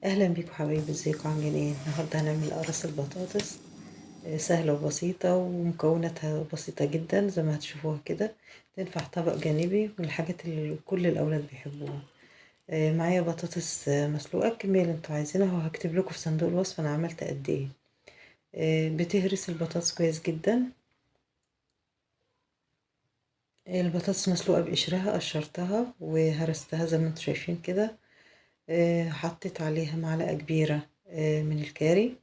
اهلا بيكم حبايبي، ازيكم عاملين ايه؟ النهارده هنعمل قرص البطاطس. سهله وبسيطه ومكوناتها بسيطه جدا زي ما هتشوفوها كده. تنفع طبق جانبي من الحاجات اللي كل الاولاد بيحبوها. معايا بطاطس مسلوقه الكميه اللي انتوا عايزينها، وهكتب لكم في صندوق الوصف انا عملت قد ايه. بتهرس البطاطس كويس جدا. البطاطس مسلوقه بقشرها، قشرتها وهرستها زي ما انتوا شايفين كده. حطيت عليها معلقه كبيره من الكاري،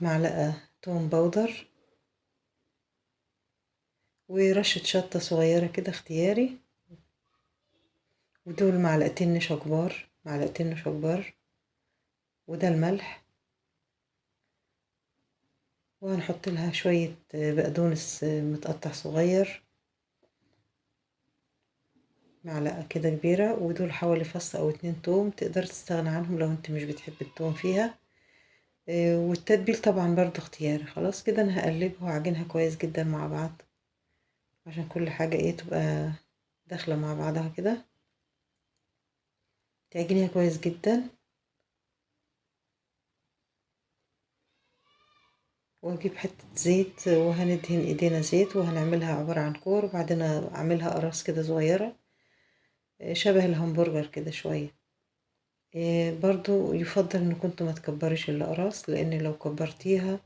معلقة توم باودر، ورشة شطة صغيرة كده اختياري، ودول معلقتين نشا كبار، معلقتين نشا كبار، وده الملح. وهنحط لها شوية بقدونس متقطع صغير، معلقة كده كبيرة، ودول حوالي فص أو اتنين توم، تقدر تستغنى عنهم لو انت مش بتحب التوم فيها. والتتبيل طبعا برضو اختياري. خلاص كده انا هقلبها وعجنها كويس جدا مع بعض، عشان كل حاجة ايه تبقى داخلة مع بعضها كده. تعجنيها كويس جدا، واجيب حتة زيت وهندهن ايدينا زيت، وهنعملها عبارة عن كور، وبعدين اعملها قراص كده صغيرة شبه الهمبرجر كده شوية. برضو يفضل ان كنتوا ما تكبرش الاقراص، لان لو كبرتيها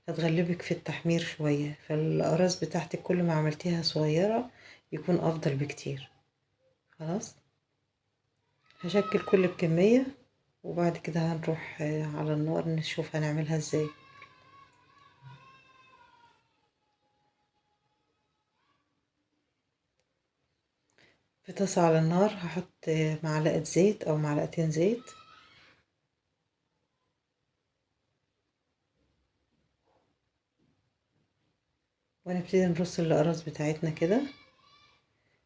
هتغلبك في التحمير شوية، فالاقراص بتاعتك كل ما عملتيها صغيرة يكون افضل بكتير. خلاص، هشكل كل بكمية، وبعد كده هنروح على النار نشوف هنعملها ازاي. في طاسة على النار هحط معلقة زيت أو معلقتين زيت، ونبتدي نرص الأقراص بتاعتنا كده.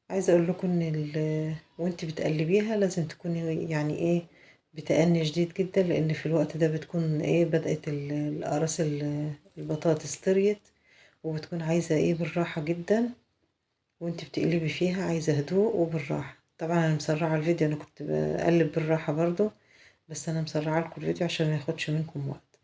عايزة أقول لكم إن وانت بتقلبيها لازم تكوني يعني إيه بتأني شديد جدا، لأن في الوقت ده بتكون إيه بدأت الأقراص البطاطس طريت، وبتكون عايزة إيه بالراحة جدا. وانت بتقلبي فيها عايزة هدوء وبالراحة. طبعا أنا مسرعة الفيديو، أنا كنت بقلب بالراحة برضو، بس أنا مسرعة لكم الفيديو عشان ما ياخدش منكم وقت.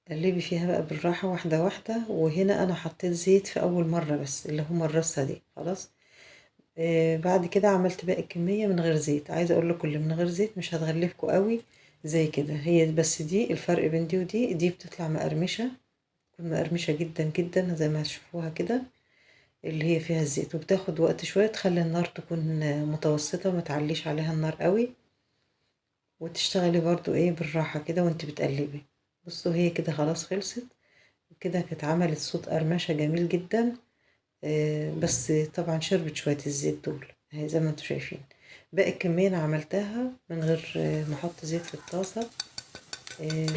قلبي فيها بقى بالراحة واحدة واحدة. وهنا أنا حطيت زيت في أول مرة بس، اللي هما الرصة دي. خلاص، بعد كده عملت باقي الكمية من غير زيت. عايزة أقول لكم اللي من غير زيت مش هتغلفكوا قوي زي كده. هي بس دي الفرق بين دي ودي، دي بتطلع مقرمشة، تكون مقرمشة جدا جدا زي ما هتشوفوها كده، اللي هي فيها الزيت. وبتاخد وقت شوية، تخلي النار تكون متوسطة، ما تعليش عليها النار قوي، وتشتغلي برضو ايه بالراحة كده وانت بتقلبي. بصوا هي كده خلاص خلصت كده، كانت عملت صوت قرمشة جميل جدا. بس طبعا شربت شوية الزيت دول اهي زي ما انتوا شايفين. باقي الكمية انا عملتها من غير ما احط زيت في الطاسة. آه،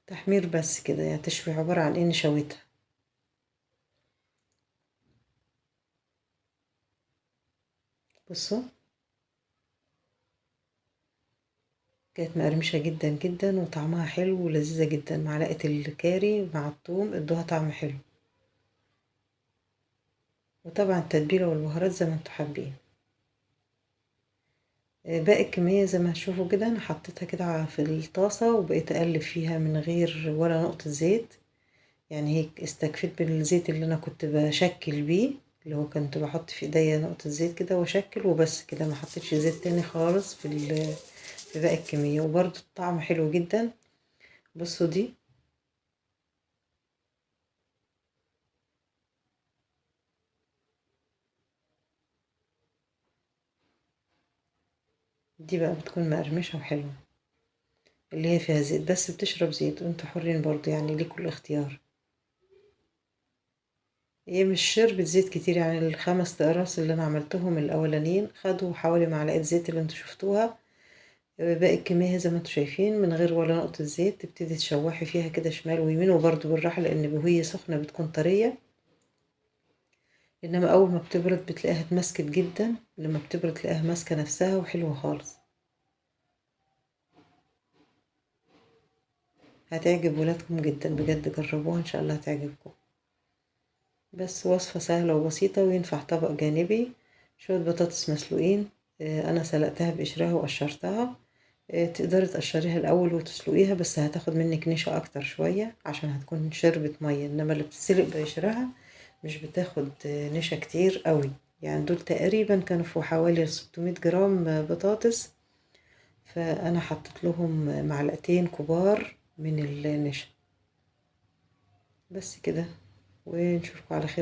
تحمير بس كده، يعني تشوي عبارة عن اني شويتها. بصوا كانت مقرمشة جدا جدا، وطعمها حلو ولذيذة جدا. معلقة الكاري مع الثوم ادوها طعم حلو، وطبعا التتبيلة والبهارات زي ما انتوا حابين. باقي الكمية زي ما هتشوفوا كده انا حطيتها كده في الطاسة، وبقيت اقلب فيها من غير ولا نقطة زيت. يعني هيك استكفيت بالزيت اللي انا كنت بشكل بيه، اللي هو كنت بحط في ايديا نقطة زيت كده واشكل وبس كده، ما حطيتش زيت تاني خالص في باقي الكمية. وبرده الطعم حلو جدا. بصوا دي بقى بتكون مقرمشة وحلوة، اللي هي فيها زيت بس بتشرب زيت، وانتوا حرين برضو يعني ليكوا الاختيار. هي مش شربت زيت كتير، يعني الخمس اقراص اللي انا عملتهم الاولانيين خدوا حوالي معلقة زيت اللي انتوا شفتوها. باقي الكمية زي ما انتوا شايفين من غير ولا نقطة زيت. تبتدي تشوحي فيها كده شمال ويمين، وبرضو بالراحة لان وهي سخنة بتكون طرية، انما اول ما بتبرد بتلاقيها اتمسكت جدا. لما بتبرد تلاقيها ماسكة نفسها وحلوة خالص. هتعجب ولادكم جدا بجد، جربوها ان شاء الله هتعجبكم. بس وصفة سهلة وبسيطة وينفع طبق جانبي. شوية بطاطس مسلوقين، انا سلقتها بقشرها وقشرتها. تقدري تقشريها الاول وتسلقيها، بس هتاخد منك نشا اكتر شوية عشان هتكون شربت مية، انما اللي بتتسلق بقشرها مش بتاخد نشا كتير قوي. يعني دول تقريبا كانوا في حوالي 600 جرام بطاطس، فانا حطيت لهم معلقتين كبار من النشا. بس كده، ونشوفكم على خير.